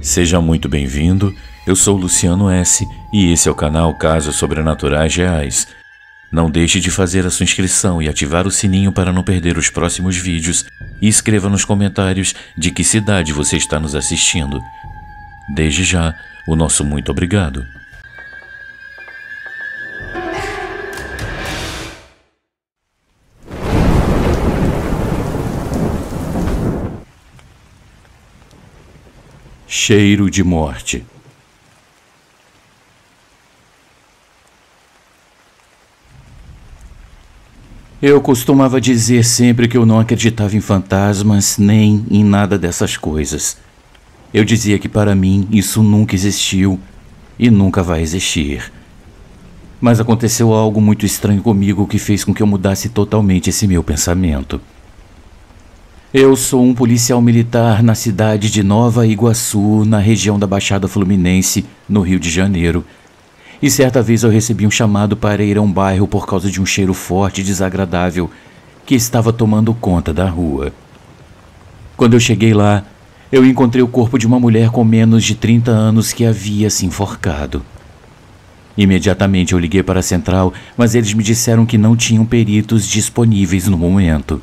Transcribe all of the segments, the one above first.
Seja muito bem-vindo, eu sou Luciano S. e esse é o canal Casos Sobrenaturais Reais. Não deixe de fazer a sua inscrição e ativar o sininho para não perder os próximos vídeos e escreva nos comentários de que cidade você está nos assistindo. Desde já, o nosso muito obrigado. Cheiro de morte. Eu costumava dizer sempre que eu não acreditava em fantasmas nem em nada dessas coisas. Eu dizia que para mim isso nunca existiu e nunca vai existir. Mas aconteceu algo muito estranho comigo que fez com que eu mudasse totalmente esse meu pensamento. Eu sou um policial militar na cidade de Nova Iguaçu, na região da Baixada Fluminense, no Rio de Janeiro. E certa vez eu recebi um chamado para ir a um bairro por causa de um cheiro forte e desagradável que estava tomando conta da rua. Quando eu cheguei lá, eu encontrei o corpo de uma mulher com menos de 30 anos que havia se enforcado. Imediatamente eu liguei para a central, mas eles me disseram que não tinham peritos disponíveis no momento.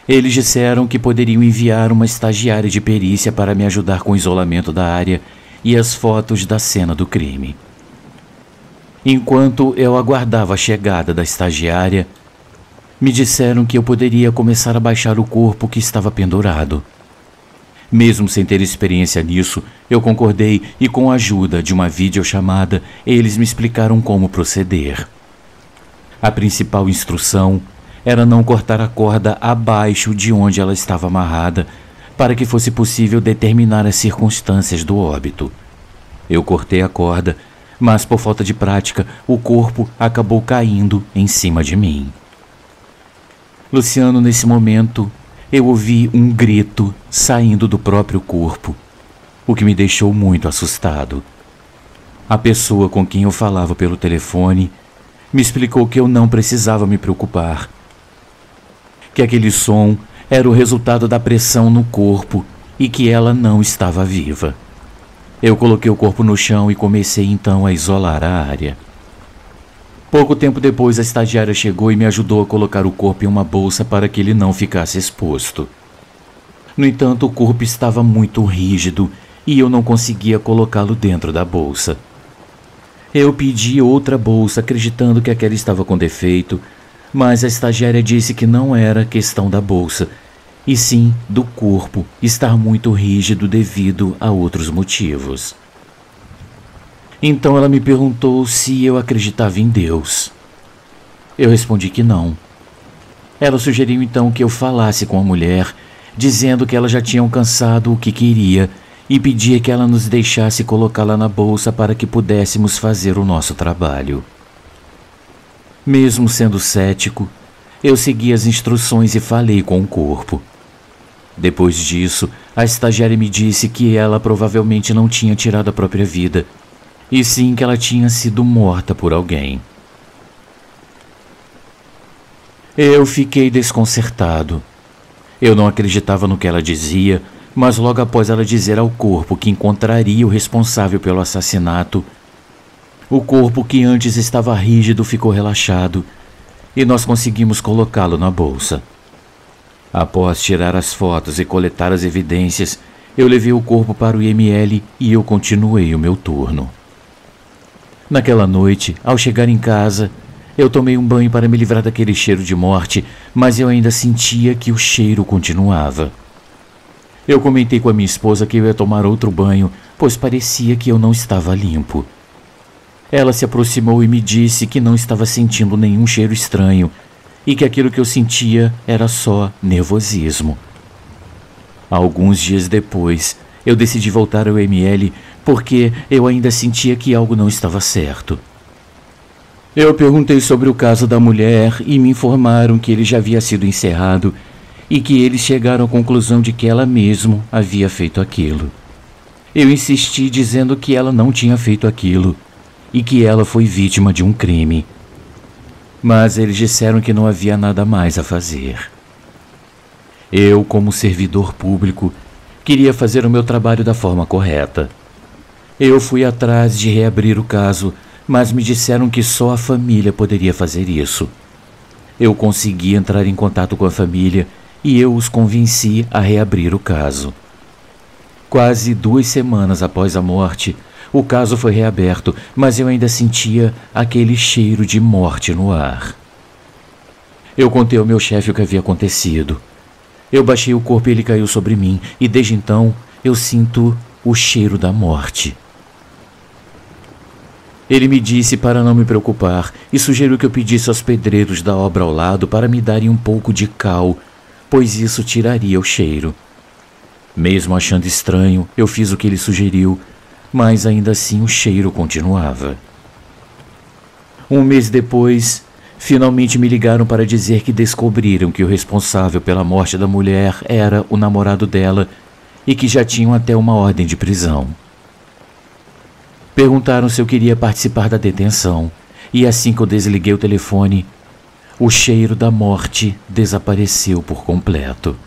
Eles disseram que poderiam enviar uma estagiária de perícia para me ajudar com o isolamento da área e as fotos da cena do crime. Enquanto eu aguardava a chegada da estagiária, me disseram que eu poderia começar a baixar o corpo que estava pendurado. Mesmo sem ter experiência nisso, eu concordei e com a ajuda de uma videochamada, eles me explicaram como proceder. A principal instrução era não cortar a corda abaixo de onde ela estava amarrada, para que fosse possível determinar as circunstâncias do óbito. Eu cortei a corda, mas por falta de prática, o corpo acabou caindo em cima de mim. Luciano, nesse momento, eu ouvi um grito saindo do próprio corpo, o que me deixou muito assustado. A pessoa com quem eu falava pelo telefone me explicou que eu não precisava me preocupar, que aquele som era o resultado da pressão no corpo e que ela não estava viva. Eu coloquei o corpo no chão e comecei então a isolar a área. Pouco tempo depois, a estagiária chegou e me ajudou a colocar o corpo em uma bolsa para que ele não ficasse exposto. No entanto, o corpo estava muito rígido e eu não conseguia colocá-lo dentro da bolsa. Eu pedi outra bolsa, acreditando que aquela estava com defeito, mas a estagiária disse que não era questão da bolsa, e sim do corpo estar muito rígido devido a outros motivos. Então ela me perguntou se eu acreditava em Deus. Eu respondi que não. Ela sugeriu então que eu falasse com a mulher, dizendo que ela já tinha alcançado o que queria e pedia que ela nos deixasse colocá-la na bolsa para que pudéssemos fazer o nosso trabalho. Mesmo sendo cético, eu segui as instruções e falei com o corpo. Depois disso, a estagiária me disse que ela provavelmente não tinha tirado a própria vida, e sim que ela tinha sido morta por alguém. Eu fiquei desconcertado. Eu não acreditava no que ela dizia, mas logo após ela dizer ao corpo que encontraria o responsável pelo assassinato, o corpo que antes estava rígido ficou relaxado e nós conseguimos colocá-lo na bolsa. Após tirar as fotos e coletar as evidências, eu levei o corpo para o IML e eu continuei o meu turno. Naquela noite, ao chegar em casa, eu tomei um banho para me livrar daquele cheiro de morte, mas eu ainda sentia que o cheiro continuava. Eu comentei com a minha esposa que eu ia tomar outro banho, pois parecia que eu não estava limpo. Ela se aproximou e me disse que não estava sentindo nenhum cheiro estranho e que aquilo que eu sentia era só nervosismo. Alguns dias depois, eu decidi voltar ao ML porque eu ainda sentia que algo não estava certo. Eu perguntei sobre o caso da mulher e me informaram que ele já havia sido encerrado e que eles chegaram à conclusão de que ela mesma havia feito aquilo. Eu insisti dizendo que ela não tinha feito aquilo e que ela foi vítima de um crime. Mas eles disseram que não havia nada mais a fazer. Eu, como servidor público, Queria fazer o meu trabalho da forma correta. Eu fui atrás de reabrir o caso, mas me disseram que só a família poderia fazer isso. Eu consegui entrar em contato com a família e eu os convenci a reabrir o caso. Quase 2 semanas após a morte, o caso foi reaberto, mas eu ainda sentia aquele cheiro de morte no ar. Eu contei ao meu chefe o que havia acontecido. Eu baixei o corpo e ele caiu sobre mim, e desde então eu sinto o cheiro da morte. Ele me disse para não me preocupar e sugeriu que eu pedisse aos pedreiros da obra ao lado para me darem um pouco de cal, pois isso tiraria o cheiro. Mesmo achando estranho, eu fiz o que ele sugeriu, mas ainda assim o cheiro continuava. 1 mês depois, finalmente me ligaram para dizer que descobriram que o responsável pela morte da mulher era o namorado dela e que já tinham até uma ordem de prisão. Perguntaram se eu queria participar da detenção, e assim que eu desliguei o telefone, o cheiro da morte desapareceu por completo.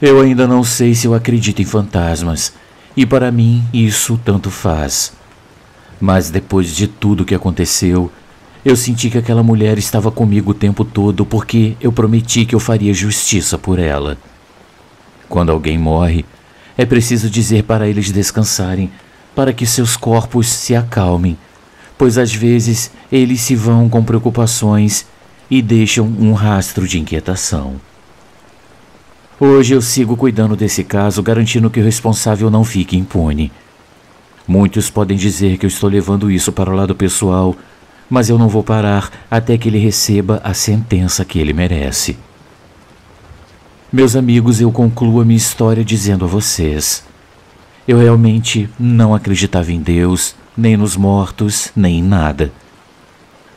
Eu ainda não sei se eu acredito em fantasmas, e para mim isso tanto faz. Mas depois de tudo que aconteceu, eu senti que aquela mulher estava comigo o tempo todo porque eu prometi que eu faria justiça por ela. Quando alguém morre, é preciso dizer para eles descansarem, para que seus corpos se acalmem, pois às vezes eles se vão com preocupações e deixam um rastro de inquietação. Hoje eu sigo cuidando desse caso, garantindo que o responsável não fique impune. Muitos podem dizer que eu estou levando isso para o lado pessoal, mas eu não vou parar até que ele receba a sentença que ele merece. Meus amigos, eu concluo a minha história dizendo a vocês: eu realmente não acreditava em Deus, nem nos mortos, nem em nada.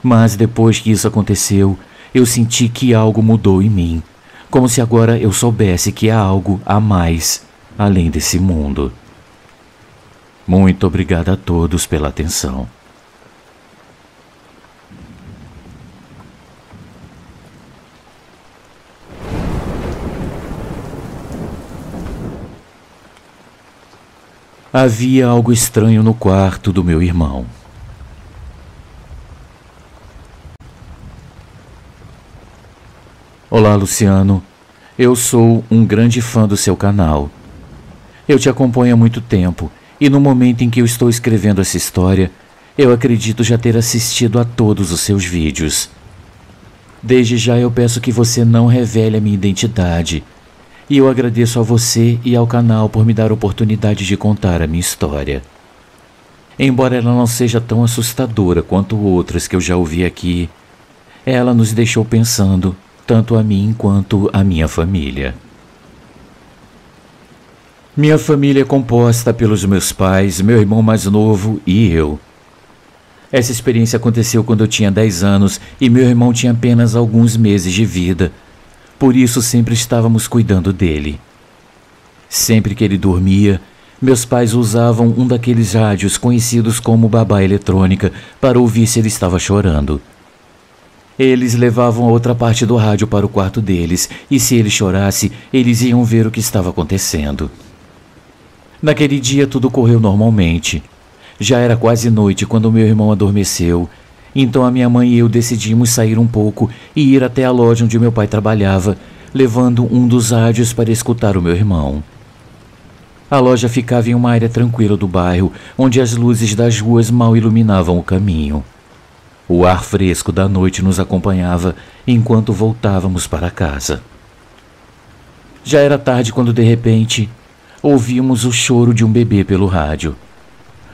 Mas depois que isso aconteceu, eu senti que algo mudou em mim, como se agora eu soubesse que há algo a mais além desse mundo. Muito obrigado a todos pela atenção. Havia algo estranho no quarto do meu irmão. Olá, Luciano. Eu sou um grande fã do seu canal. Eu te acompanho há muito tempo e no momento em que eu estou escrevendo essa história, eu acredito já ter assistido a todos os seus vídeos. Desde já eu peço que você não revele a minha identidade. E eu agradeço a você e ao canal por me dar a oportunidade de contar a minha história. Embora ela não seja tão assustadora quanto outras que eu já ouvi aqui, ela nos deixou pensando, tanto a mim quanto a minha família. Minha família é composta pelos meus pais, meu irmão mais novo e eu. Essa experiência aconteceu quando eu tinha 10 anos e meu irmão tinha apenas alguns meses de vida. Por isso sempre estávamos cuidando dele. Sempre que ele dormia, meus pais usavam um daqueles rádios conhecidos como babá eletrônica para ouvir se ele estava chorando. Eles levavam a outra parte do rádio para o quarto deles e se ele chorasse, eles iam ver o que estava acontecendo. Naquele dia tudo correu normalmente. Já era quase noite quando meu irmão adormeceu. Então a minha mãe e eu decidimos sair um pouco e ir até a loja onde meu pai trabalhava, levando um dos rádios para escutar o meu irmão. A loja ficava em uma área tranquila do bairro, onde as luzes das ruas mal iluminavam o caminho. O ar fresco da noite nos acompanhava enquanto voltávamos para casa. Já era tarde quando de repente ouvimos o choro de um bebê pelo rádio.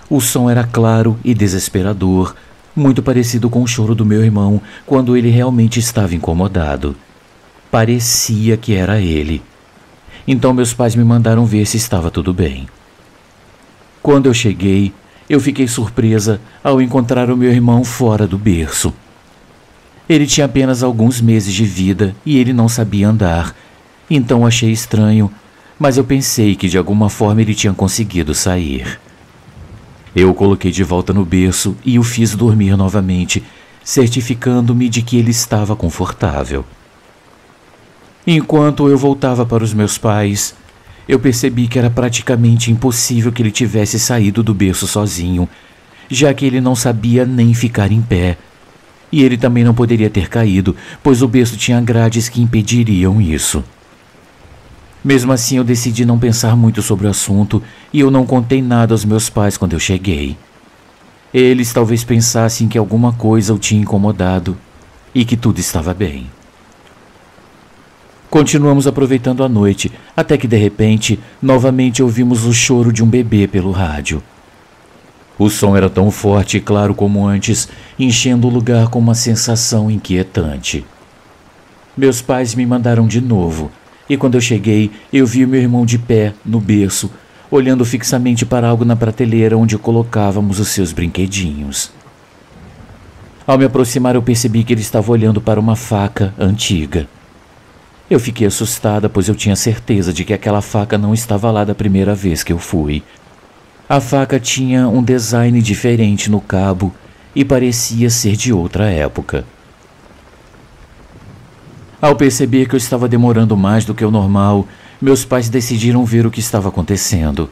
O som era claro e desesperador, muito parecido com o choro do meu irmão quando ele realmente estava incomodado. Parecia que era ele. Então meus pais me mandaram ver se estava tudo bem. Quando eu cheguei, eu fiquei surpresa ao encontrar o meu irmão fora do berço. Ele tinha apenas alguns meses de vida e ele não sabia andar, então achei estranho, mas eu pensei que de alguma forma ele tinha conseguido sair. Eu o coloquei de volta no berço e o fiz dormir novamente, certificando-me de que ele estava confortável. Enquanto eu voltava para os meus pais, eu percebi que era praticamente impossível que ele tivesse saído do berço sozinho, já que ele não sabia nem ficar em pé. E ele também não poderia ter caído, pois o berço tinha grades que impediriam isso. Mesmo assim, eu decidi não pensar muito sobre o assunto e eu não contei nada aos meus pais quando eu cheguei. Eles talvez pensassem que alguma coisa o tinha incomodado e que tudo estava bem. Continuamos aproveitando a noite, até que de repente, novamente ouvimos o choro de um bebê pelo rádio. O som era tão forte e claro como antes, enchendo o lugar com uma sensação inquietante. Meus pais me mandaram de novo, e quando eu cheguei, eu vi o meu irmão de pé, no berço, olhando fixamente para algo na prateleira onde colocávamos os seus brinquedinhos. Ao me aproximar, eu percebi que ele estava olhando para uma faca antiga. Eu fiquei assustada, pois eu tinha certeza de que aquela faca não estava lá da primeira vez que eu fui. A faca tinha um design diferente no cabo e parecia ser de outra época. Ao perceber que eu estava demorando mais do que o normal, meus pais decidiram ver o que estava acontecendo.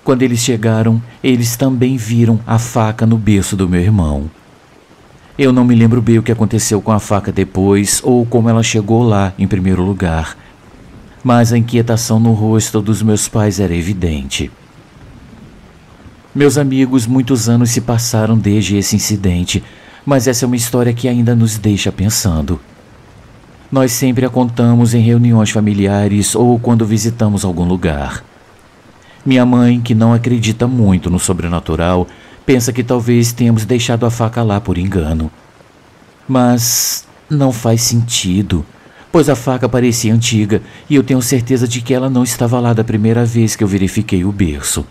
Quando eles chegaram, eles também viram a faca no berço do meu irmão. Eu não me lembro bem o que aconteceu com a faca depois ou como ela chegou lá em primeiro lugar, mas a inquietação no rosto dos meus pais era evidente. Meus amigos, muitos anos se passaram desde esse incidente, mas essa é uma história que ainda nos deixa pensando. Nós sempre a contamos em reuniões familiares ou quando visitamos algum lugar. Minha mãe, que não acredita muito no sobrenatural, pensa que talvez tenhamos deixado a faca lá por engano. Mas não faz sentido, pois a faca parecia antiga e eu tenho certeza de que ela não estava lá da primeira vez que eu verifiquei o berço.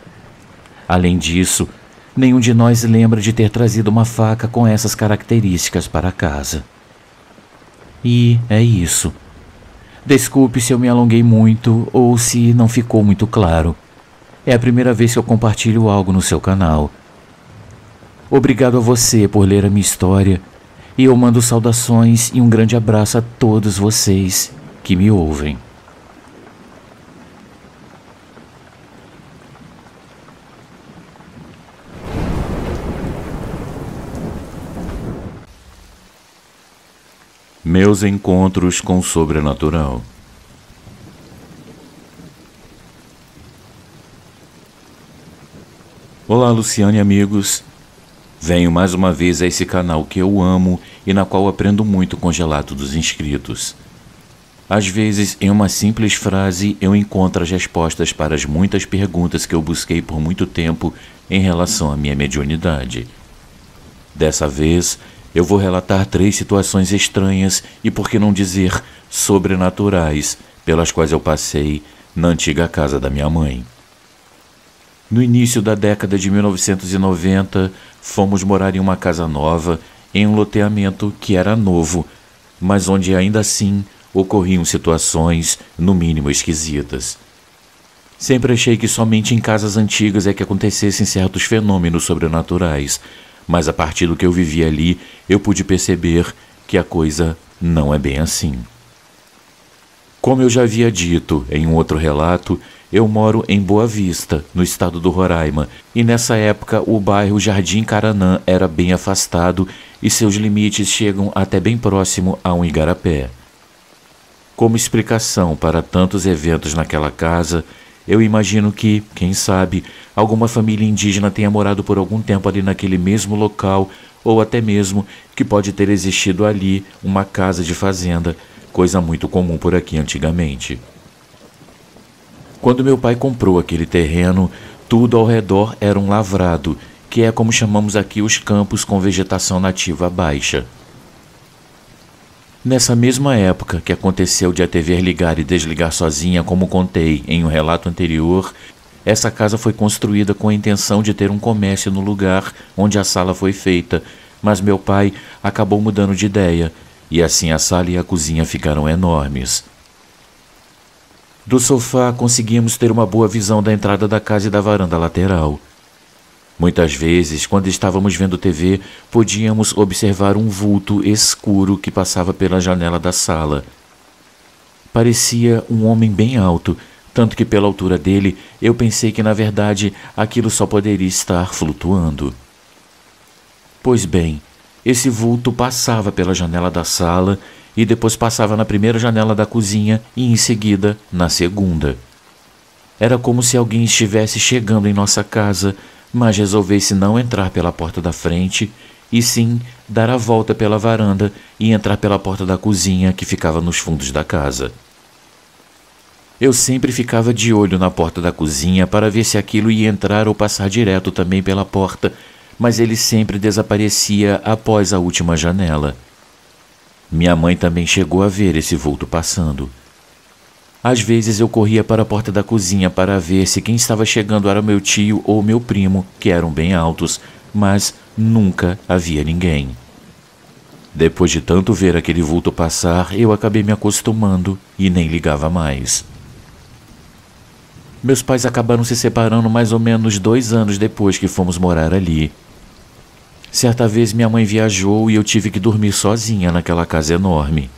Além disso, nenhum de nós lembra de ter trazido uma faca com essas características para casa. E é isso. Desculpe se eu me alonguei muito ou se não ficou muito claro. É a primeira vez que eu compartilho algo no seu canal. Obrigado a você por ler a minha história e eu mando saudações e um grande abraço a todos vocês que me ouvem. Meus encontros com o sobrenatural. Olá, Luciane e amigos. Venho mais uma vez a esse canal que eu amo e na qual aprendo muito com o relato dos inscritos. Às vezes, em uma simples frase, eu encontro as respostas para as muitas perguntas que eu busquei por muito tempo em relação à minha mediunidade. Dessa vez, eu vou relatar 3 situações estranhas e, por que não dizer, sobrenaturais, pelas quais eu passei na antiga casa da minha mãe. No início da década de 1990, fomos morar em uma casa nova, em um loteamento que era novo, mas onde ainda assim ocorriam situações, no mínimo, esquisitas. Sempre achei que somente em casas antigas é que acontecessem certos fenômenos sobrenaturais, mas a partir do que eu vivi ali, eu pude perceber que a coisa não é bem assim. Como eu já havia dito em um outro relato, eu moro em Boa Vista, no estado do Roraima, e nessa época o bairro Jardim Caranã era bem afastado e seus limites chegam até bem próximo a um igarapé. Como explicação para tantos eventos naquela casa, eu imagino que, quem sabe, alguma família indígena tenha morado por algum tempo ali naquele mesmo local, ou até mesmo que pode ter existido ali uma casa de fazenda, coisa muito comum por aqui antigamente. Quando meu pai comprou aquele terreno, tudo ao redor era um lavrado, que é como chamamos aqui os campos com vegetação nativa baixa. Nessa mesma época que aconteceu de a TV ligar e desligar sozinha, como contei em um relato anterior, essa casa foi construída com a intenção de ter um comércio no lugar onde a sala foi feita, mas meu pai acabou mudando de ideia, e assim a sala e a cozinha ficaram enormes. Do sofá conseguíamos ter uma boa visão da entrada da casa e da varanda lateral. Muitas vezes, quando estávamos vendo TV, podíamos observar um vulto escuro que passava pela janela da sala. Parecia um homem bem alto, tanto que pela altura dele eu pensei que na verdade aquilo só poderia estar flutuando. Pois bem, esse vulto passava pela janela da sala e depois passava na primeira janela da cozinha e em seguida na segunda. Era como se alguém estivesse chegando em nossa casa, mas resolvesse não entrar pela porta da frente e sim dar a volta pela varanda e entrar pela porta da cozinha que ficava nos fundos da casa. Eu sempre ficava de olho na porta da cozinha para ver se aquilo ia entrar ou passar direto também pela porta, mas ele sempre desaparecia após a última janela. Minha mãe também chegou a ver esse vulto passando. Às vezes eu corria para a porta da cozinha para ver se quem estava chegando era meu tio ou meu primo, que eram bem altos, mas nunca havia ninguém. Depois de tanto ver aquele vulto passar, eu acabei me acostumando e nem ligava mais. Meus pais acabaram se separando mais ou menos 2 anos depois que fomos morar ali. Certa vez minha mãe viajou e eu tive que dormir sozinha naquela casa enorme.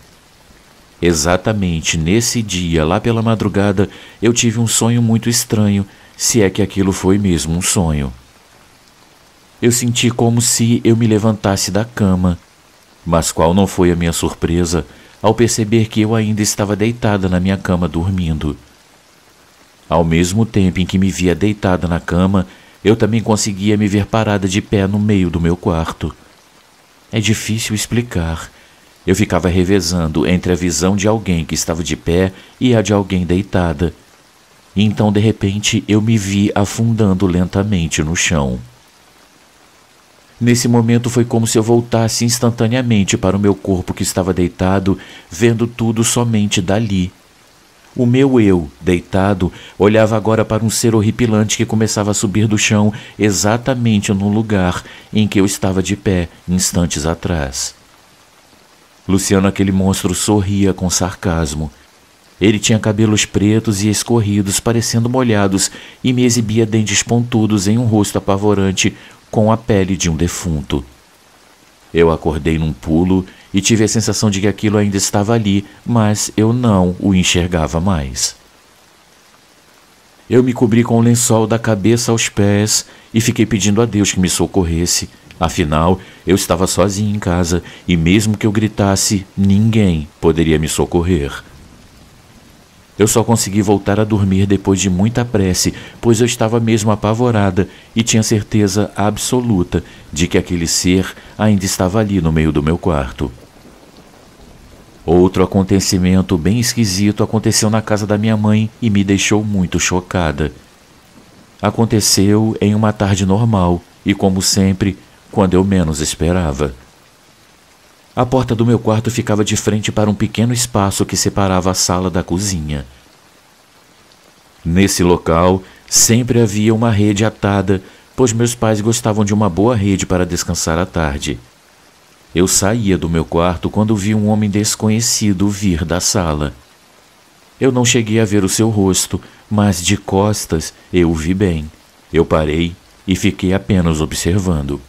Exatamente nesse dia, lá pela madrugada, eu tive um sonho muito estranho, se é que aquilo foi mesmo um sonho. Eu senti como se eu me levantasse da cama, mas qual não foi a minha surpresa ao perceber que eu ainda estava deitada na minha cama dormindo. Ao mesmo tempo em que me via deitada na cama, eu também conseguia me ver parada de pé no meio do meu quarto. É difícil explicar. Eu ficava revezando entre a visão de alguém que estava de pé e a de alguém deitada. E então, de repente, eu me vi afundando lentamente no chão. Nesse momento foi como se eu voltasse instantaneamente para o meu corpo que estava deitado, vendo tudo somente dali. O meu eu, deitado, olhava agora para um ser horripilante que começava a subir do chão exatamente no lugar em que eu estava de pé instantes atrás. Luciano, aquele monstro, sorria com sarcasmo. Ele tinha cabelos pretos e escorridos, parecendo molhados, e me exibia dentes pontudos em um rosto apavorante com a pele de um defunto. Eu acordei num pulo e tive a sensação de que aquilo ainda estava ali, mas eu não o enxergava mais. Eu me cobri com o lençol da cabeça aos pés e fiquei pedindo a Deus que me socorresse. Afinal, eu estava sozinho em casa e mesmo que eu gritasse, ninguém poderia me socorrer. Eu só consegui voltar a dormir depois de muita prece, pois eu estava mesmo apavorada e tinha certeza absoluta de que aquele ser ainda estava ali no meio do meu quarto. Outro acontecimento bem esquisito aconteceu na casa da minha mãe e me deixou muito chocada. Aconteceu em uma tarde normal e, como sempre, quando eu menos esperava. A porta do meu quarto ficava de frente para um pequeno espaço que separava a sala da cozinha. Nesse local, sempre havia uma rede atada, pois meus pais gostavam de uma boa rede para descansar à tarde. Eu saía do meu quarto quando vi um homem desconhecido vir da sala. Eu não cheguei a ver o seu rosto, mas de costas eu o vi bem. Eu parei e fiquei apenas observando.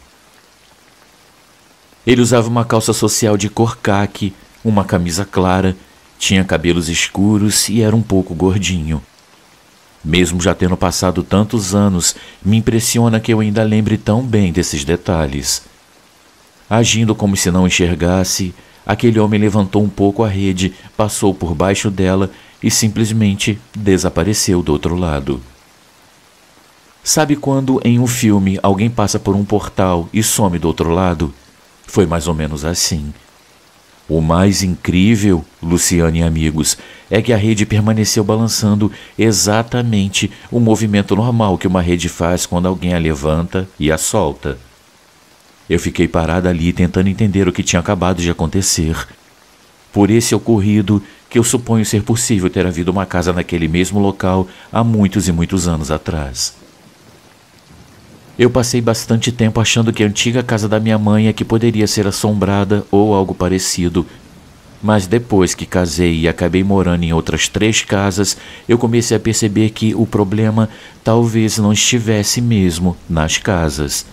Ele usava uma calça social de cor caque, uma camisa clara, tinha cabelos escuros e era um pouco gordinho. Mesmo já tendo passado tantos anos, me impressiona que eu ainda lembre tão bem desses detalhes. Agindo como se não enxergasse, aquele homem levantou um pouco a rede, passou por baixo dela e simplesmente desapareceu do outro lado. Sabe quando em um filme alguém passa por um portal e some do outro lado? Foi mais ou menos assim. O mais incrível, Luciano e amigos, é que a rede permaneceu balançando exatamente o movimento normal que uma rede faz quando alguém a levanta e a solta. Eu fiquei parada ali tentando entender o que tinha acabado de acontecer. Por esse ocorrido, que eu suponho ser possível ter havido uma casa naquele mesmo local há muitos e muitos anos atrás. Eu passei bastante tempo achando que a antiga casa da minha mãe é que poderia ser assombrada ou algo parecido. Mas depois que casei e acabei morando em outras 3 casas, eu comecei a perceber que o problema talvez não estivesse mesmo nas casas.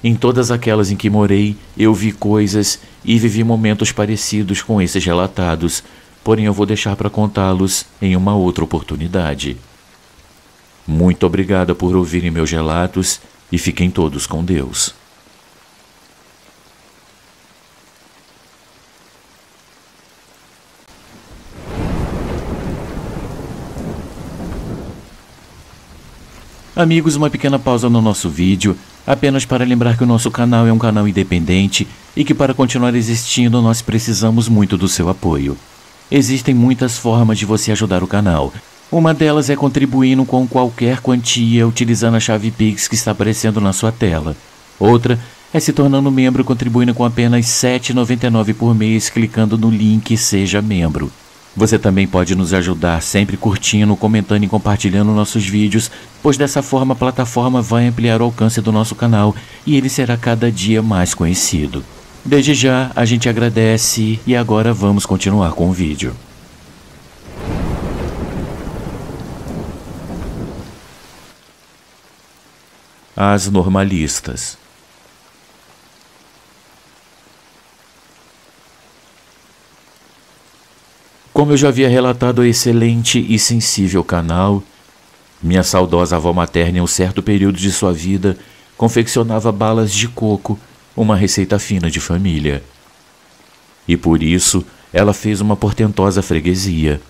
Em todas aquelas em que morei, eu vi coisas e vivi momentos parecidos com esses relatados, porém eu vou deixar para contá-los em uma outra oportunidade. Muito obrigada por ouvirem meus relatos e fiquem todos com Deus. Amigos, uma pequena pausa no nosso vídeo, apenas para lembrar que o nosso canal é um canal independente e que para continuar existindo nós precisamos muito do seu apoio. Existem muitas formas de você ajudar o canal. Uma delas é contribuindo com qualquer quantia utilizando a chave Pix que está aparecendo na sua tela. Outra é se tornando membro contribuindo com apenas R$ 7,99 por mês clicando no link Seja Membro. Você também pode nos ajudar sempre curtindo, comentando e compartilhando nossos vídeos, pois dessa forma a plataforma vai ampliar o alcance do nosso canal e ele será cada dia mais conhecido. Desde já, a gente agradece e agora vamos continuar com o vídeo. As normalistas. Como eu já havia relatado ao excelente e sensível canal, minha saudosa avó materna em um certo período de sua vida confeccionava balas de coco, uma receita fina de família. E por isso ela fez uma portentosa freguesia.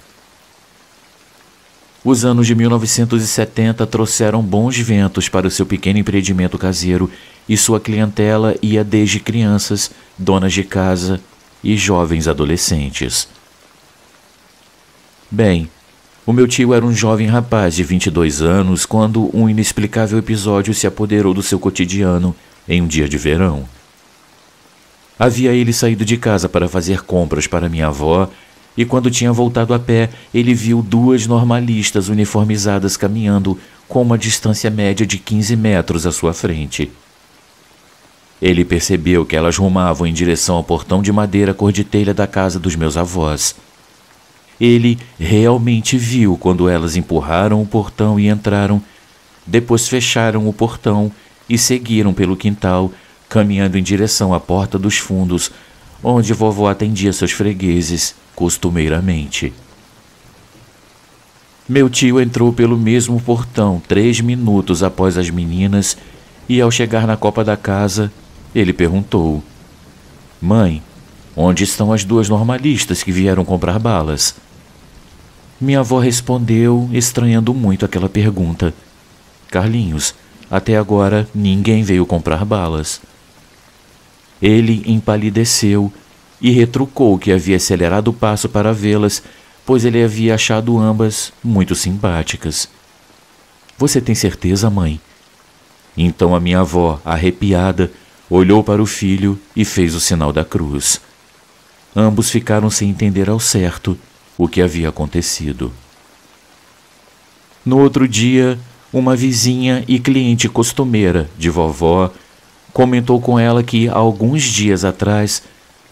Os anos de 1970 trouxeram bons ventos para o seu pequeno empreendimento caseiro e sua clientela ia desde crianças, donas de casa e jovens adolescentes. Bem, o meu tio era um jovem rapaz de 22 anos quando um inexplicável episódio se apoderou do seu cotidiano em um dia de verão. Havia ele saído de casa para fazer compras para minha avó e quando tinha voltado a pé, ele viu duas normalistas uniformizadas caminhando com uma distância média de 15 metros à sua frente. Ele percebeu que elas rumavam em direção ao portão de madeira cor de telha da casa dos meus avós. Ele realmente viu quando elas empurraram o portão e entraram, depois fecharam o portão e seguiram pelo quintal, caminhando em direção à porta dos fundos, onde vovó atendia seus fregueses costumeiramente. Meu tio entrou pelo mesmo portão 3 minutos após as meninas e, ao chegar na copa da casa, ele perguntou: "Mãe, onde estão as duas normalistas que vieram comprar balas?" Minha avó respondeu, estranhando muito aquela pergunta: "Carlinhos, até agora ninguém veio comprar balas." Ele empalideceu e retrucou que havia acelerado o passo para vê-las, pois ele havia achado ambas muito simpáticas. "Você tem certeza, mãe?" Então a minha avó, arrepiada, olhou para o filho e fez o sinal da cruz. Ambos ficaram sem entender ao certo o que havia acontecido. No outro dia, uma vizinha e cliente costumeira de vovó comentou com ela que, há alguns dias atrás,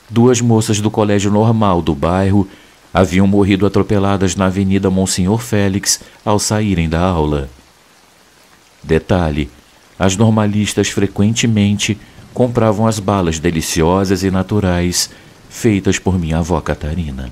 duas moças do colégio normal do bairro haviam morrido atropeladas na Avenida Monsenhor Félix ao saírem da aula. Detalhe: as normalistas frequentemente compravam as balas deliciosas e naturais feitas por minha avó Catarina.